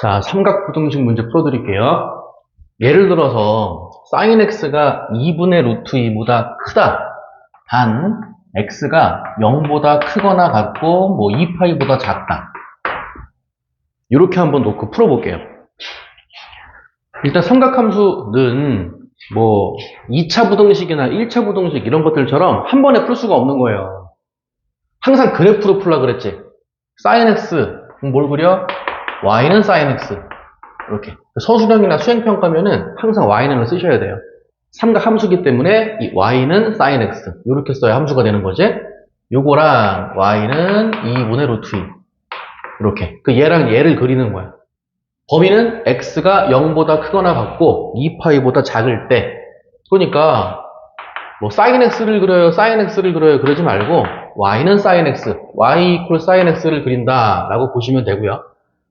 자, 삼각부등식 문제 풀어드릴게요. 예를 들어서 sin x가 2분의 루트 2보다 크다. 단 x가 0보다 크거나 같고 뭐 2파이보다 작다. 이렇게 한번 놓고 풀어볼게요. 일단 삼각함수는 뭐 2차 부등식이나 1차 부등식 이런 것들처럼 한 번에 풀 수가 없는 거예요. 항상 그래프로 풀라 그랬지. sin x 뭘 그려? y는 sin x. 이렇게 서술형이나 수행평가면은 항상 y는을 쓰셔야 돼요. 삼각 함수기 때문에 이 y는 sin x 이렇게 써야 함수가 되는 거지. 요거랑 y는 2분의 루트 2 이렇게 그 얘랑 얘를 그리는 거야. 범위는 x가 0보다 크거나 같고 2파이보다 작을 때. 그러니까 뭐 sin x를 그려요, sin x를 그려요 그러지 말고 y는 sin x, y equal sin x를 그린다 라고 보시면 되고요.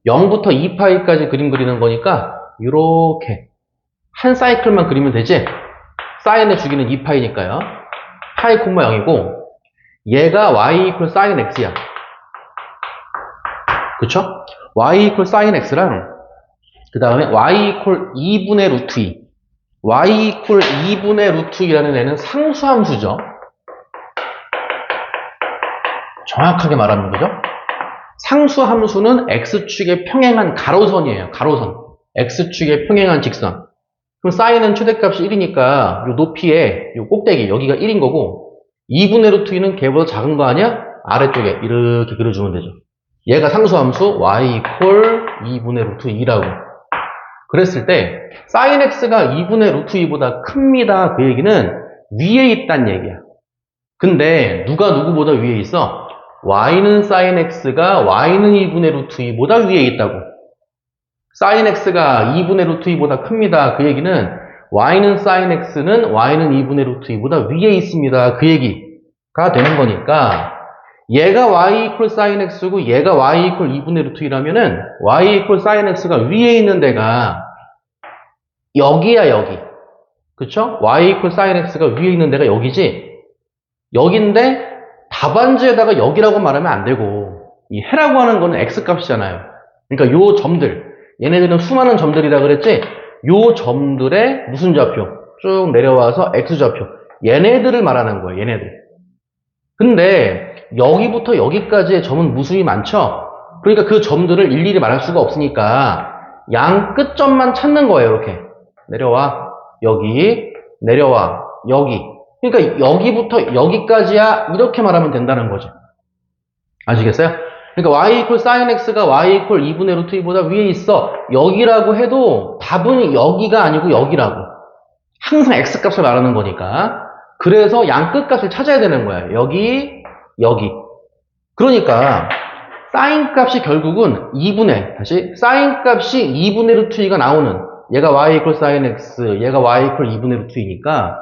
0부터 2파이까지 그림 그리는 거니까 이렇게 한 사이클만 그리면 되지. 사인의 주기는 2파이니까요. 파이 콤마 0이고 얘가 y equal sin x야. 그쵸? y equal sin x랑 그 다음에 y equal 2분의 루트 2 y equal 2분의 루트 2라는 애는 상수함수죠. 정확하게 말하는 거죠. 상수함수는 x축에 평행한 가로선이에요. 가로선. x축에 평행한 직선. 그럼 사인은 최대값이 1이니까 요 높이에 요 꼭대기 여기가 1인 거고 2분의 루트 2는 걔보다 작은 거 아니야? 아래쪽에 이렇게 그려주면 되죠. 얘가 상수함수 y equal 2분의 루트 2라고 그랬을 때 sin x가 2분의 루트 2보다 큽니다. 그 얘기는 위에 있단 얘기야. 근데 누가 누구보다 위에 있어? y는 sin x가 y는 2분의 루트 2보다 위에 있다고. sin x가 2분의 루트 2보다 큽니다. 그 얘기는 y는 sin x는 y는 2분의 루트 2보다 위에 있습니다. 그 얘기가 되는 거니까 얘가 y equal sin x고 얘가 y equal 2분의 루트 2라면은 y equal sin x가 위에 있는 데가 여기야, 여기. 그쵸? y equal sin x가 위에 있는 데가 여기지. 여긴데 답안지에다가 여기라고 말하면 안 되고 이 해라고 하는 거는 x값이잖아요. 그러니까 요 점들 얘네들은 수많은 점들이라 그랬지. 요 점들의 무슨 좌표? 쭉 내려와서 x좌표. 얘네들을 말하는 거예요. 얘네들. 근데 여기부터 여기까지의 점은 무수히 많죠. 그러니까 그 점들을 일일이 말할 수가 없으니까 양 끝점만 찾는 거예요. 이렇게 내려와 여기 내려와 여기. 그러니까 여기부터 여기까지야 이렇게 말하면 된다는 거죠. 아시겠어요? 그러니까 y equal sin x가 y equal 2분의 루트 2보다 위에 있어. 여기라고 해도 답은 여기가 아니고 여기라고. 항상 x값을 말하는 거니까. 그래서 양 끝값을 찾아야 되는 거야. 여기, 여기. 그러니까 sin 값이 결국은 2분의 다시 sin 값이 2분의 루트 2가 나오는 얘가 y equal sin x, 얘가 y equal 2분의 루트 2니까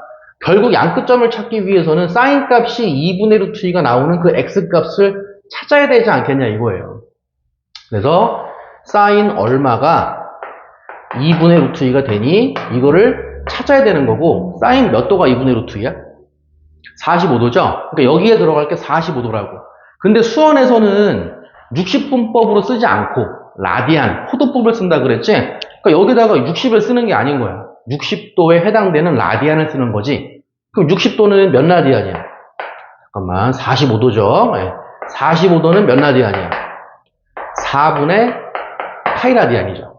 결국 양 끝점을 찾기 위해서는 sin 값이 2분의 루트 2가 나오는 그 x 값을 찾아야 되지 않겠냐 이거예요. 그래서 sin 얼마가 2분의 루트 2가 되니 이거를 찾아야 되는 거고 sin 몇 도가 2분의 루트 2야? 45도죠? 그러니까 여기에 들어갈 게 45도라고. 근데 수원에서는 60분법으로 쓰지 않고 라디안, 포도법을 쓴다 그랬지? 그러니까 여기다가 60을 쓰는 게 아닌 거야. 60도에 해당되는 라디안을 쓰는 거지. 그럼 60도는 몇 라디안이야? 잠깐만, 45도죠? 네. 45도는 몇 라디안이야? 4분의 파이 라디안이죠.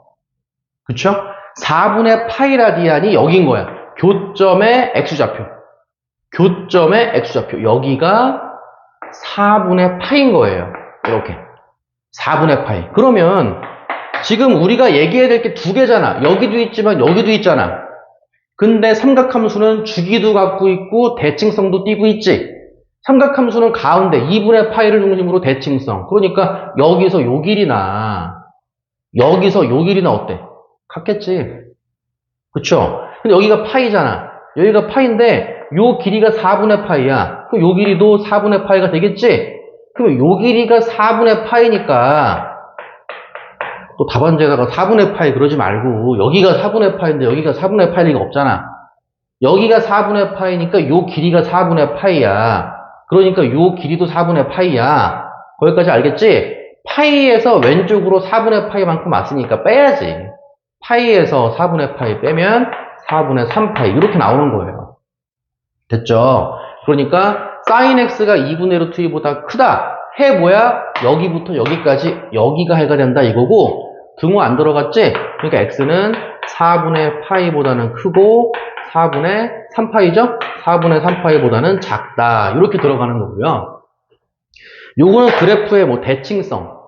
그쵸? 4분의 파이 라디안이 여긴 거야. 교점의 x좌표. 교점의 x좌표. 여기가 4분의 파인 거예요. 이렇게. 4분의 파이. 그러면 지금 우리가 얘기해야 될 게 두 개잖아. 여기도 있지만 여기도 있잖아. 근데 삼각함수는 주기도 갖고 있고 대칭성도 띄고 있지. 삼각함수는 가운데 2분의 파이를 중심으로 대칭성. 그러니까 여기서 요 길이나 여기서 요 길이나 어때? 같겠지. 그쵸? 근데 여기가 파이잖아. 여기가 파인데 요 길이가 4분의 파이야. 그럼 요 길이도 4분의 파이가 되겠지? 그럼 요 길이가 4분의 파이니까 또 답안지에다가 4분의 파이 그러지 말고 여기가 4분의 파이인데 여기가 4분의 파일 리가 없잖아. 여기가 4분의 파이니까 요 길이가 4분의 파이야. 그러니까 요 길이도 4분의 파이야. 거기까지 알겠지? 파이에서 왼쪽으로 4분의 파이만큼 왔으니까 빼야지. 파이에서 4분의 파이 빼면 4분의 3파이 이렇게 나오는 거예요. 됐죠? 그러니까 sin x가 2분의 루트 2보다 크다. 해 뭐야? 여기부터 여기까지 여기가 해가 된다 이거고 등호 안 들어갔지? 그러니까 x는 4분의 파이보다는 크고 4분의 3파이죠? 4분의 3파이보다는 작다. 이렇게 들어가는 거고요. 요거는 그래프의 뭐 대칭성,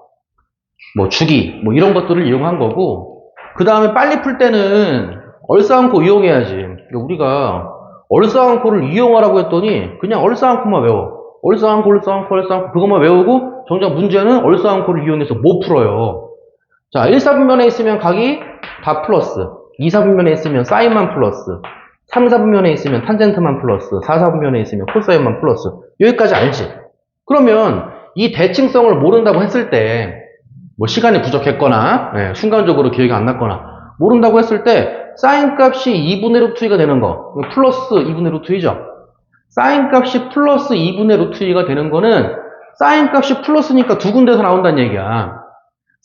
뭐 주기, 뭐 이런 것들을 이용한 거고 그 다음에 빨리 풀 때는 얼싸안고 이용해야지. 그러니까 우리가 얼싸안고를 이용하라고 했더니 그냥 얼싸안고만 외워. 얼싸안고 그것만 외우고 정작 문제는 얼싸안고를 이용해서 못 풀어요. 자, 1, 4분면에 있으면 각이 다 플러스, 2, 4분면에 있으면 사인만 플러스, 3, 4분면에 있으면 탄젠트만 플러스, 4, 4분면에 있으면 코사인만 플러스. 여기까지 알지? 그러면 이 대칭성을 모른다고 했을 때 뭐 시간이 부족했거나 순간적으로 기억이 안 났거나 모른다고 했을 때 사인 값이 2분의 루트 2가 되는 거 플러스 2분의 루트 2죠. 사인 값이 플러스 2분의 루트 2가 되는 거는 사인 값이 플러스니까 두 군데서 나온다는 얘기야.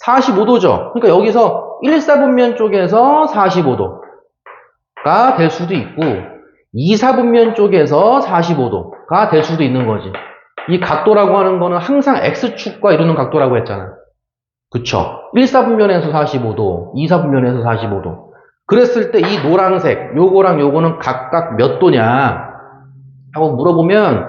45도죠. 그러니까 여기서 1, 4분면 쪽에서 45도가 될 수도 있고 2, 4분면 쪽에서 45도가 될 수도 있는 거지. 이 각도라고 하는 거는 항상 X축과 이루는 각도라고 했잖아. 그쵸? 1, 4분면에서 45도, 2, 4분면에서 45도. 그랬을 때 이 노란색, 요거랑 요거는 각각 몇 도냐? 하고 물어보면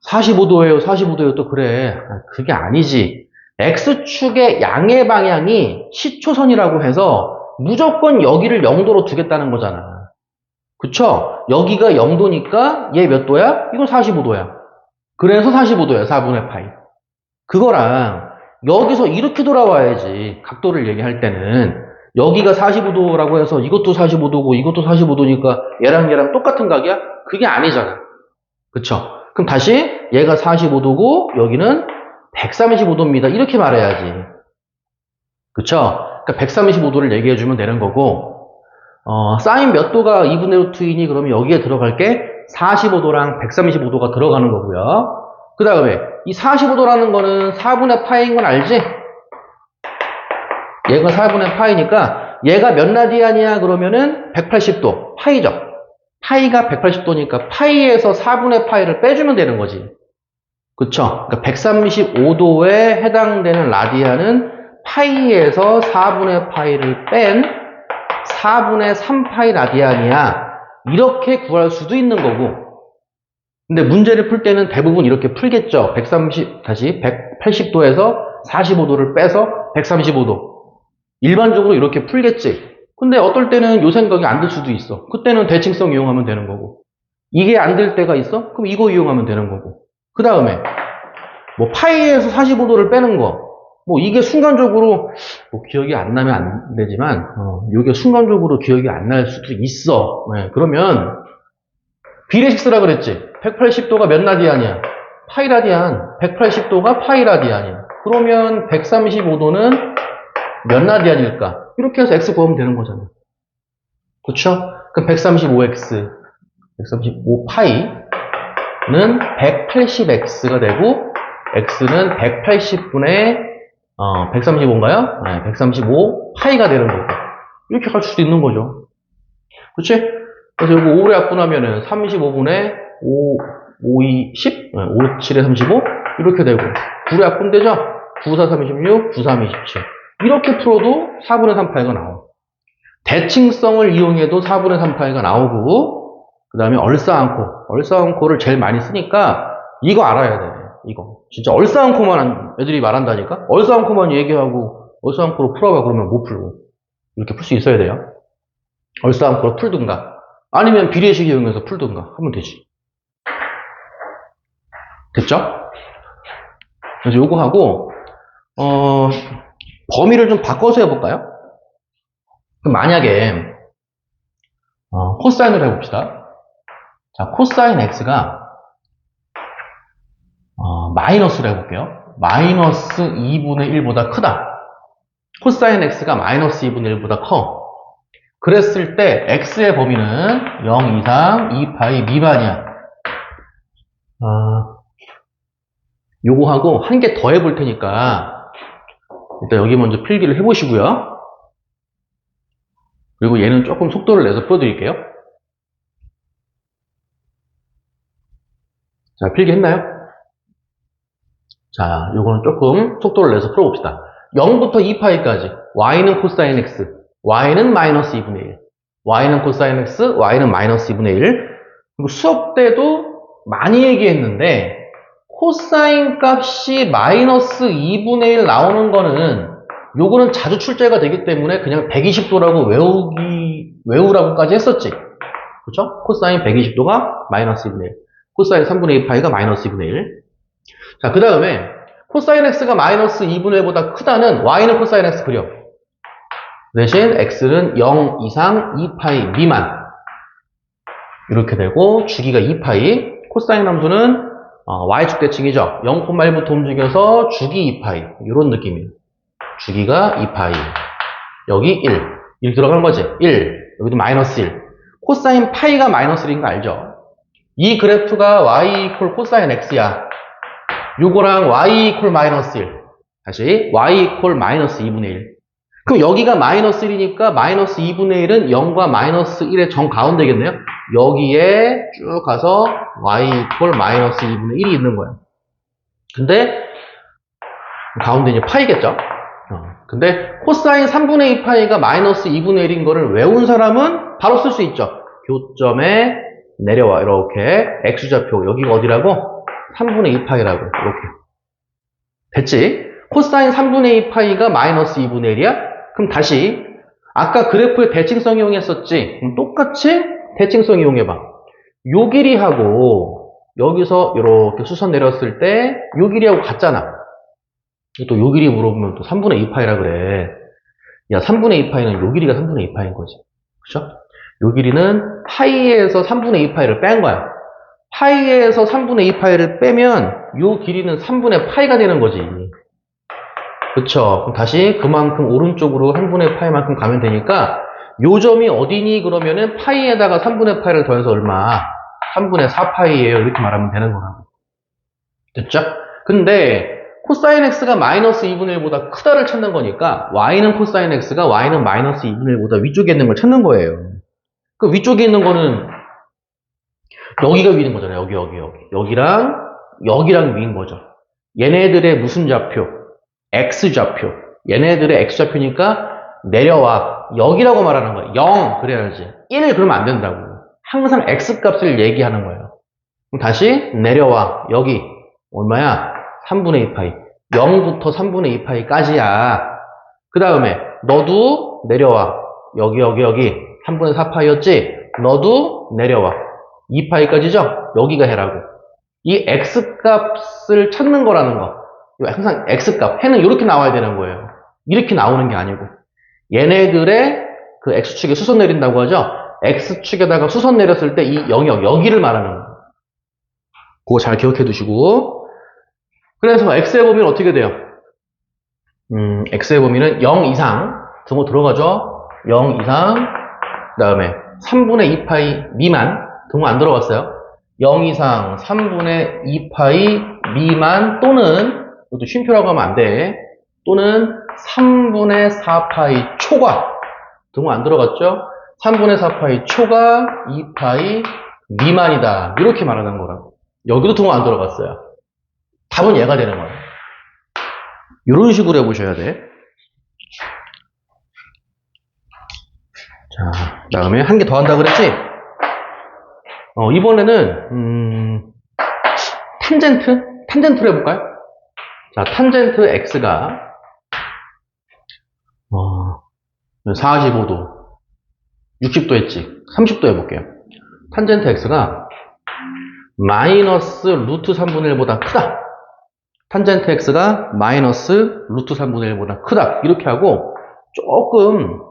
45도예요, 45도예요. 또 그래. 그게 아니지. X축의 양의 방향이 시초선이라고 해서 무조건 여기를 0도로 두겠다는 거잖아. 그쵸? 여기가 0도니까 얘 몇 도야? 이건 45도야. 그래서 45도야, 4분의 파이. 그거랑 여기서 이렇게 돌아와야지. 각도를 얘기할 때는 여기가 45도라고 해서 이것도 45도고 이것도 45도니까 얘랑 똑같은 각이야? 그게 아니잖아. 그쵸? 그럼 다시 얘가 45도고 여기는 135도입니다. 이렇게 말해야지. 그쵸? 그러니까 135도를 얘기해주면 되는 거고 사인 몇 도가 2분의 루트 2니 그러면 여기에 들어갈 게 45도랑 135도가 들어가는 거고요. 그 다음에 이 45도라는 거는 4분의 파이인 건 알지? 얘가 4분의 파이니까 얘가 몇 라디안이야 그러면은 180도 파이죠. 파이가 180도니까 파이에서 4분의 파이를 빼주면 되는 거지. 그쵸? 그러니까 135도에 해당되는 라디안은 파이에서 4분의 파이를 뺀 4분의 3파이 라디안이야. 이렇게 구할 수도 있는 거고. 근데 문제를 풀 때는 대부분 이렇게 풀겠죠. 180도에서 45도를 빼서 135도. 일반적으로 이렇게 풀겠지. 근데 어떨 때는 요 생각이 안 들 수도 있어. 그때는 대칭성 이용하면 되는 거고. 이게 안 될 때가 있어? 그럼 이거 이용하면 되는 거고. 그 다음에 뭐 파이에서 45도를 빼는 거. 뭐 이게 순간적으로 뭐 기억이 안 나면 안 되지만 이게 순간적으로 기억이 안 날 수도 있어. 그러면 비례식스라 그랬지. 180도가 몇 라디안이야? 파이 라디안. 180도가 파이 라디안이야. 그러면 135도는 몇 라디안일까? 이렇게 해서 x 구하면 되는 거잖아. 그쵸? 그럼 135x, 135파이는 180x가 되고 x는 180분의 135인가요? 네, 135파이가 되는 거고. 이렇게 갈 수도 있는 거죠. 그치? 그래서 이거 5로 약분하면은 35분의 5, 2, 10, 5, 7에 35 이렇게 되고 9로 약분되죠? 9, 4, 36, 9, 3, 27 이렇게 풀어도 4분의 3파이가 나와. 대칭성을 이용해도 4분의 3파이가 나오고 그 다음에 얼싸안코를 제일 많이 쓰니까 이거 알아야 돼. 이거 진짜 얼싸안코만 애들이 말한다니까? 얼싸안코만 얘기하고 얼싸안코로 풀어봐 그러면 못 풀고 이렇게 풀 수 있어야 돼요. 얼싸안코로 풀든가 아니면 비례식 이용해서 풀든가 하면 되지. 됐죠? 그래서 요거 하고 범위를 좀 바꿔서 해볼까요? 그럼 만약에 코사인으로 해봅시다. 자, 코사인 x가 마이너스로 해볼게요. 마이너스 2분의 1보다 크다. 코사인 x가 마이너스 2분의 1보다 커. 그랬을 때 x의 범위는 0 이상 2파이 미만이야. 요거 하고 한 개 더 해볼 테니까 일단 여기 먼저 필기를 해보시고요. 그리고 얘는 조금 속도를 내서 풀어드릴게요. 자, 필기했나요? 자, 요거는 조금 속도를 내서 풀어봅시다. 0부터 2파이까지 y는 코사인 x, y는 마이너스 2분의 1, y는 코사인 x, y는 마이너스 2분의 1. 그리고 수업 때도 많이 얘기했는데 코사인 값이 마이너스 2분의 1 나오는 거는 요거는 자주 출제가 되기 때문에 그냥 120도라고 외우라고까지 했었지. 그렇죠? 코사인 120도가 마이너스 2분의 1, 코사인 3분의 2파이가 마이너스 2분의 1. 자, 그 다음에 코사인 x가 마이너스 2분의 1보다 크다는 y는 코사인 x 그려. 대신 x는 0 이상 2파이 미만. 이렇게 되고 주기가 2파이. 코사인 함수는 y축 대칭이죠. 0,1부터 움직여서 주기 2파이. 이런 느낌이에요. 주기가 2파이. 여기 1. 1 들어간 거지. 1. 여기도 마이너스 1. 코사인 파이가 마이너스 1인 거 알죠? 이 그래프가 y 이퀄 코사인 x야. 요거랑 y 이퀄 마이너스 1. 다시 y 이퀄 마이너스 2분의 1. 그럼 여기가 마이너스 1이니까 마이너스 2분의 1은 0과 마이너스 1의 정 가운데겠네요. 여기에 쭉 가서 y 이퀄 마이너스 2분의 1이 있는 거예요. 근데 가운데 이제 파이겠죠. 근데 코사인 3분의 2파이가 마이너스 2분의 1인 거를 외운 사람은 바로 쓸 수 있죠. 교점에 내려와 이렇게 x좌표 여기가 어디라고? 3분의 2파이라고 이렇게 됐지? 코사인 3분의 2파이가 마이너스 2분의 1이야? 그럼 다시 아까 그래프에 대칭성 이용했었지? 그럼 똑같이 대칭성 이용해봐. 요 길이하고 여기서 이렇게 수선 내렸을 때 요 길이하고 같잖아. 또 요 길이 물어보면 또 3분의 2파이라 그래. 야, 3분의 2파이는 요 길이가 3분의 2파이인 거지. 그쵸? 요 길이는 파이에서 3분의 2파이를 뺀 거야. 파이에서 3분의 2파이를 빼면 요 길이는 3분의 파이가 되는 거지. 그쵸? 그럼 다시 그만큼 오른쪽으로 3분의 파이만큼 가면 되니까 요 점이 어디니? 그러면은 파이에다가 3분의 파이를 더해서 얼마? 3분의 4파이예요. 이렇게 말하면 되는 거라고. 됐죠? 근데 코사인 x가 마이너스 2분의 1보다 크다를 찾는 거니까 y는 코사인 x가 y는 마이너스 2분의 1보다 위쪽에 있는 걸 찾는 거예요. 그 위쪽에 있는 거는 여기가 위인 거잖아요. 여기. 여기랑 위인 거죠. 얘네들의 무슨 좌표? x좌표. 얘네들의 x좌표니까 내려와. 여기라고 말하는 거예요. 0 그래야지. 1 그러면 안 된다고. 항상 x값을 얘기하는 거예요. 그럼 다시 내려와. 여기 얼마야? 3분의 2파이. 0부터 3분의 2파이까지야. 그 다음에 너도 내려와. 여기 3분의 4파이였지? 너도 내려와. 2파이까지죠? 여기가 해라고. 이 x값을 찾는 거라는 거. 항상 x값. 해는 이렇게 나와야 되는 거예요. 이렇게 나오는 게 아니고. 얘네들의 그 x축에 수선 내린다고 하죠? x축에다가 수선 내렸을 때 이 영역, 여기를 말하는 거예요. 그거 잘 기억해 두시고. 그래서 x의 범위는 어떻게 돼요? x의 범위는 0 이상. 등호 들어가죠? 0 이상. 그 다음에 3분의 2파이 미만. 등호 안 들어갔어요. 0 이상 3분의 2파이 미만 또는 이것도 쉼표라고 하면 안 돼. 또는 3분의 4파이 초과. 등호 안 들어갔죠? 3분의 4파이 초과 2파이 미만이다. 이렇게 말하는 거라고. 여기도 등호 안 들어갔어요. 답은 얘가 되는 거예요. 이런 식으로 해보셔야 돼. 자, 다음에 한 개 더 한다 그랬지? 이번에는 탄젠트로 해볼까요? 자, 탄젠트 x가 45도 60도 했지. 30도 해볼게요. 탄젠트 x가 마이너스 루트 3분의 1보다 크다. 탄젠트 x가 마이너스 루트 3분의 1보다 크다. 이렇게 하고 조금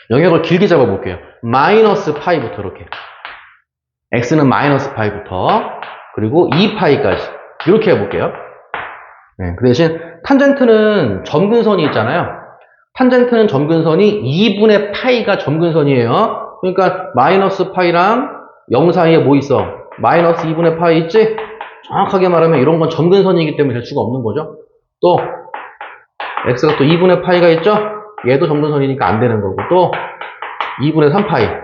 영역을 길게 잡아볼게요. 마이너스 파이부터 이렇게. x는 마이너스 파이부터 그리고 2파이까지 이렇게 해볼게요. 네, 그 대신 탄젠트는 점근선이 있잖아요. 탄젠트는 점근선이 2분의 파이가 점근선이에요. 그러니까 마이너스 파이랑 0 사이에 뭐 있어? 마이너스 2분의 파이 있지? 정확하게 말하면 이런 건 점근선이기 때문에 될 수가 없는 거죠. 또 x가 또 2분의 파이가 있죠? 얘도 점근선이니까 안 되는 거고, 또 2분의 3파이.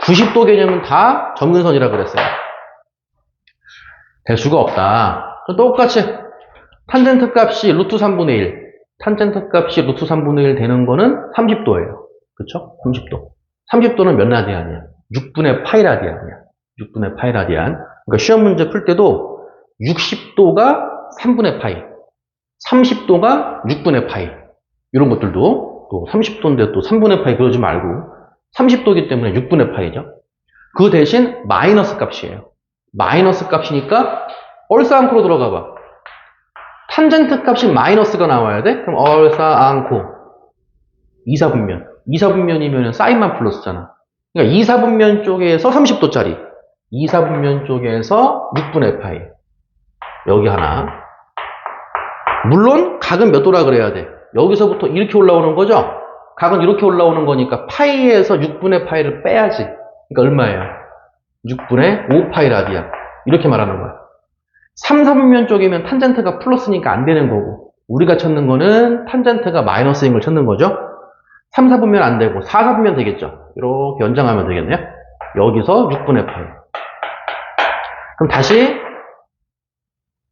90도 개념은 다 점근선이라 그랬어요. 될 수가 없다. 똑같이 탄젠트 값이 루트 3분의 1. 탄젠트 값이 루트 3분의 1 되는 거는 30도예요. 그쵸? 30도. 30도는 몇 라디안이야? 6분의 파이 라디안이야. 6분의 파이 라디안. 그러니까 시험 문제 풀 때도 60도가 3분의 파이, 30도가 6분의 파이. 이런 것들도 또 30도인데 또 3분의 파이 그러지 말고 30도이기 때문에 6분의 파이죠. 그 대신 마이너스 값이에요. 마이너스 값이니까 얼싸안코로 들어가 봐. 탄젠트 값이 마이너스가 나와야 돼? 그럼 얼싸안코 2사분면. 2사분면이면 사인만 플러스잖아. 그러니까 2사분면 쪽에서 30도짜리. 2사분면 쪽에서 6분의 파이. 여기 하나. 물론 각은 몇 도라 그래야 돼? 여기서부터 이렇게 올라오는 거죠? 각은 이렇게 올라오는 거니까 파이에서 6분의 파이를 빼야지. 그러니까 얼마예요? 6분의 5파이 라디안. 이렇게 말하는 거야. 3, 4분면 쪽이면 탄젠트가 플러스니까 안 되는 거고, 우리가 찾는 거는 탄젠트가 마이너스인 걸 찾는 거죠. 3, 4분면 안 되고 4, 4분면 되겠죠. 이렇게 연장하면 되겠네요. 여기서 6분의 파이. 그럼 다시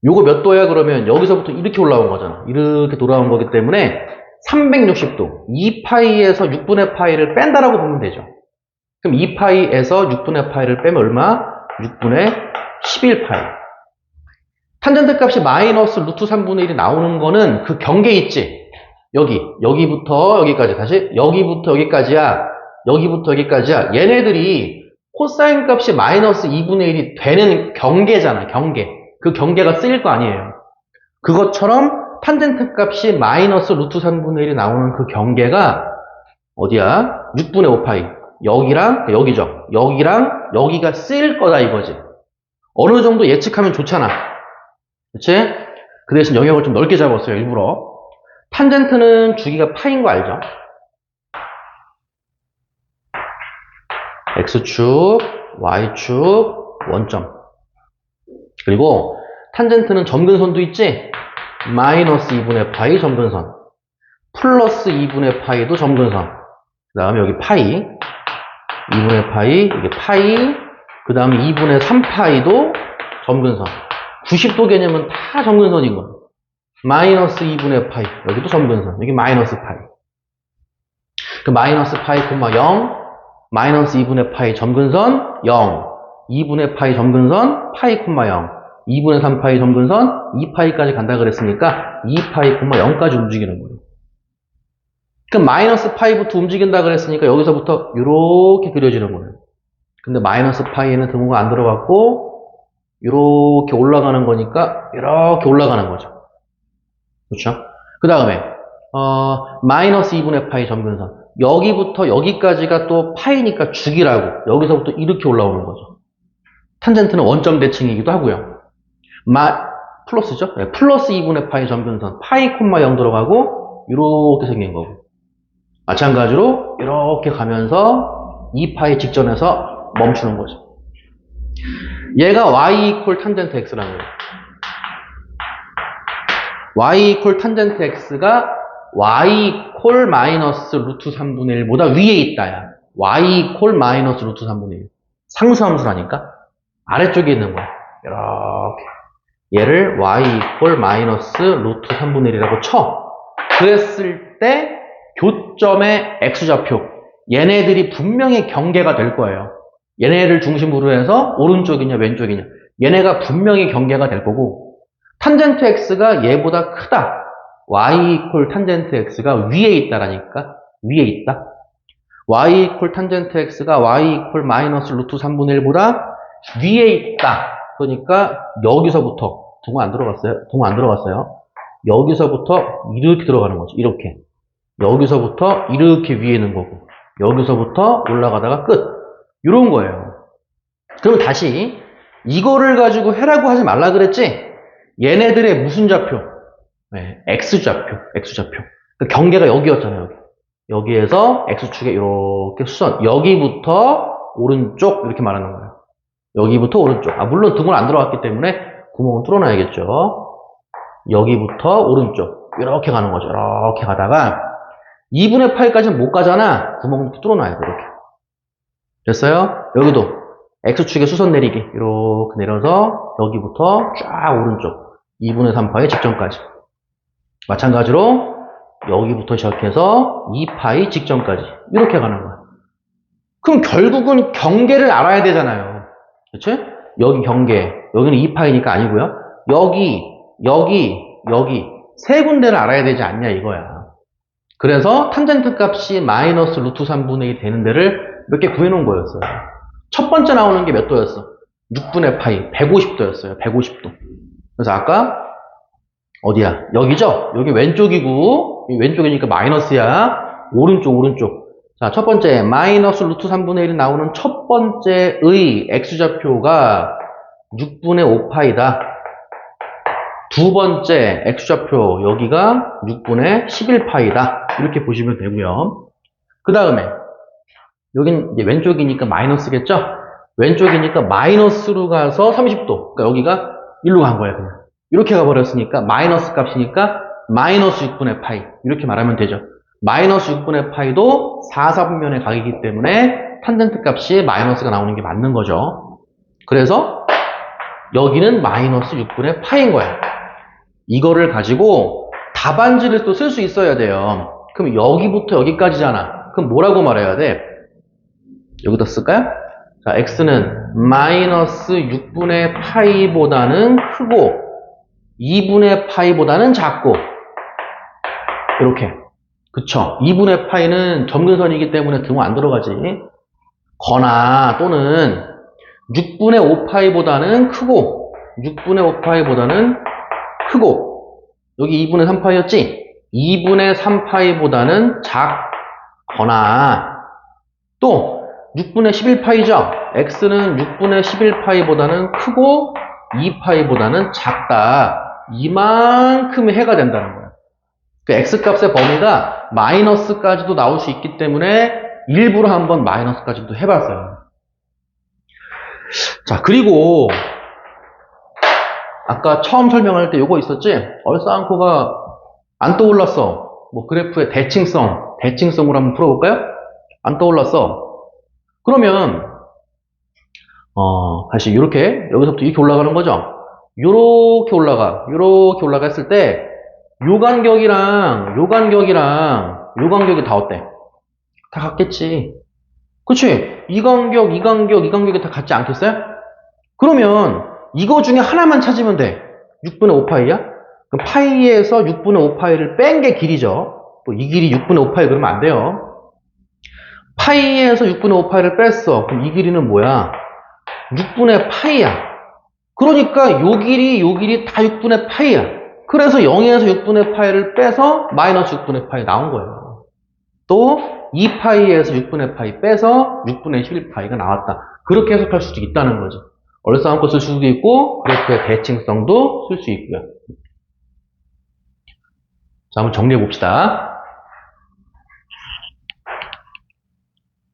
요거 몇 도야 그러면 여기서부터 이렇게 올라온 거잖아. 이렇게 돌아온 거기 때문에 360도. 2파이에서 6분의 파이를 뺀다라고 보면 되죠. 그럼 2파이에서 6분의 파이를 빼면 얼마? 6분의 11파이. 탄젠트 값이 마이너스 루트 3분의 1이 나오는 거는 그 경계 있지? 여기부터 여기까지, 다시 여기부터 여기까지야. 여기부터 여기까지야. 얘네들이 코사인 값이 마이너스 2분의 1이 되는 경계잖아. 경계. 그 경계가 쓰일 거 아니에요. 그것처럼 탄젠트 값이 마이너스 루트 3분의 1이 나오는 그 경계가 어디야? 6분의 5파이. 여기랑 여기죠. 여기랑 여기가 쓰일 거다 이거지. 어느 정도 예측하면 좋잖아. 그치? 그 대신 영역을 좀 넓게 잡았어요. 일부러. 탄젠트는 주기가 파인 거 알죠? X축, Y축, 원점. 그리고 탄젠트는 점근선도 있지? 마이너스 2분의 파이 점근선. 플러스 2분의 파이도 점근선. 그 다음에 여기 파이. 2분의 파이, 여기 파이. 그 다음에 2분의 3파이도 점근선. 90도 개념은 다 점근선인 거야. 마이너스 2분의 파이. 여기도 점근선. 여기 마이너스 파이. 그 마이너스 파이, 0, 마이너스 2분의 파이 점근선 0. 2분의 파이 점근선 파이, 0. 2분의 3파이 점근선 2파이까지 간다 그랬으니까 2파이, 0까지 움직이는 거예요. 그럼 마이너스 파이부터 움직인다 그랬으니까 여기서부터 이렇게 그려지는 거예요. 근데 마이너스 파이에는 등호가 안 들어갔고 이렇게 올라가는 거니까 이렇게 올라가는 거죠. 그렇죠? 그 다음에 마이너스 2분의 파이 점근선. 여기부터 여기까지가 또 파이니까 죽이라고. 여기서부터 이렇게 올라오는 거죠. 탄젠트는 원점 대칭이기도 하고요. 플러스죠? 네, 플러스 2분의 파이 점근선. 파이, 0 들어가고 이렇게 생긴 거고. 마찬가지로 이렇게 가면서 2파이 직전에서 멈추는 거죠. 얘가 y 이퀄 탄젠트 x라는 거예요. y 이퀄 탄젠트 x가 y 이퀄 마이너스 루트 3분의 1보다 위에 있다야. y 이퀄 마이너스 루트 3분의 1. 상수함수라니까. 아래쪽에 있는 거야. 이렇게. 얘를 y 이퀄 마이너스 루트 3분의 1이라고 쳐. 그랬을 때 교점의 x좌표. 얘네들이 분명히 경계가 될 거예요. 얘네를 중심으로 해서 오른쪽이냐 왼쪽이냐. 얘네가 분명히 경계가 될 거고 탄젠트 x가 얘보다 크다. y 이퀄 탄젠트 x가 위에 있다라니까. 위에 있다. y 이퀄 탄젠트 x가 y 이퀄 마이너스 루트 3분의 1보다 위에 있다. 그러니까 여기서부터 동호 안 들어갔어요? 동호 안 들어갔어요? 여기서부터 이렇게 들어가는 거죠. 이렇게. 여기서부터 이렇게 위에 있는 거고 여기서부터 올라가다가 끝. 이런 거예요. 그럼 다시 이거를 가지고 해라고 하지 말라 그랬지? 얘네들의 무슨 좌표? 네, X좌표. X좌표. 그 경계가 여기였잖아요. 여기. 여기에서 X축에 이렇게 수선. 여기부터 오른쪽 이렇게 말하는 거예요. 여기부터 오른쪽. 물론 등은 안 들어갔기 때문에 구멍은 뚫어놔야겠죠. 여기부터 오른쪽. 이렇게 가는 거죠. 이렇게 가다가 2분의 파이까지는 못 가잖아. 구멍 뚫어놔야 돼. 이렇게. 됐어요? 여기도 X축의 수선 내리기. 이렇게 내려서 여기부터 쫙 오른쪽 2분의 3파이 직전까지. 마찬가지로 여기부터 시작해서 2파이 직전까지. 이렇게 가는 거야. 그럼 결국은 경계를 알아야 되잖아요. 그치? 여기 경계. 여기는 2파이니까 아니고요. 여기 세 군데를 알아야 되지 않냐 이거야. 그래서 탄젠트 값이 마이너스 루트 3분의 1 되는 데를 몇 개 구해놓은 거였어요. 첫 번째 나오는 게 몇 도였어? 6분의 파이, 150도였어요. 150도. 그래서 아까 어디야? 여기죠? 여기 왼쪽이고 왼쪽이니까 마이너스야. 오른쪽. 자, 첫 번째 마이너스 루트 3분의 1이 나오는 첫 번째의 X좌표가 6분의 5파이다. 두 번째 X좌표 여기가 6분의 11파이다. 이렇게 보시면 되고요. 그 다음에 여긴 이제 왼쪽이니까 마이너스겠죠? 왼쪽이니까 마이너스로 가서 30도. 그러니까 여기가 일로 간 거야, 그냥. 이렇게 가버렸으니까 마이너스 값이니까 마이너스 6분의 파이. 이렇게 말하면 되죠. 마이너스 6분의 파이도 4, 4분면의 각이기 때문에 탄젠트 값이 마이너스가 나오는 게 맞는 거죠. 그래서 여기는 마이너스 6분의 파이인 거야. 이거를 가지고 답안지를 또 쓸 수 있어야 돼요. 그럼 여기부터 여기까지잖아. 그럼 뭐라고 말해야 돼? 여기다 쓸까요? 자, x는 마이너스 6분의 파이보다는 크고 2분의 파이보다는 작고 이렇게. 그쵸? 2분의 파이는 점근선이기 때문에 등호 안 들어가지. 거나 또는 6분의 5파이보다는 크고 6분의 5파이보다는 크고 여기 2분의 3파이였지? 2분의 3파이보다는 작거나 또 6분의 11파이죠? x는 6분의 11파이보다는 크고 2파이보다는 작다. 이만큼의 해가 된다는 거야. 그 x값의 범위가 마이너스까지도 나올 수 있기 때문에 일부러 한번 마이너스까지도 해봤어요. 자, 그리고 아까 처음 설명할 때 요거 있었지? 얼싸안코가 안 떠올랐어. 뭐 그래프의 대칭성으로 한번 풀어볼까요? 안 떠올랐어. 그러면 다시 이렇게 여기서부터 이렇게 올라가는 거죠. 요렇게 올라가 했을 때 요 간격이랑 요 간격이 다 어때? 다 같겠지. 그치? 이 간격이 다 같지 않겠어요? 그러면 이거 중에 하나만 찾으면 돼. 6분의 5파이야? 그럼 파이에서 6분의 5파이를 뺀 게 길이죠. 또 이 길이 6분의 5파이 그러면 안 돼요. 파이에서 6분의 5파이를 뺐어. 그럼 이 길이는 뭐야? 6분의 파이야. 그러니까 요 길이 다 6분의 파이야. 그래서 0에서 6분의 파이를 빼서 마이너스 6분의 파이 나온 거예요. 또 2파이에서 6분의 파이 빼서 6분의 11파이가 나왔다. 그렇게 해석할 수도 있다는 거죠. 얼싸안코 쓸 수도 있고 그래프의 대칭성도 쓸 수 있고요. 자, 한번 정리해 봅시다.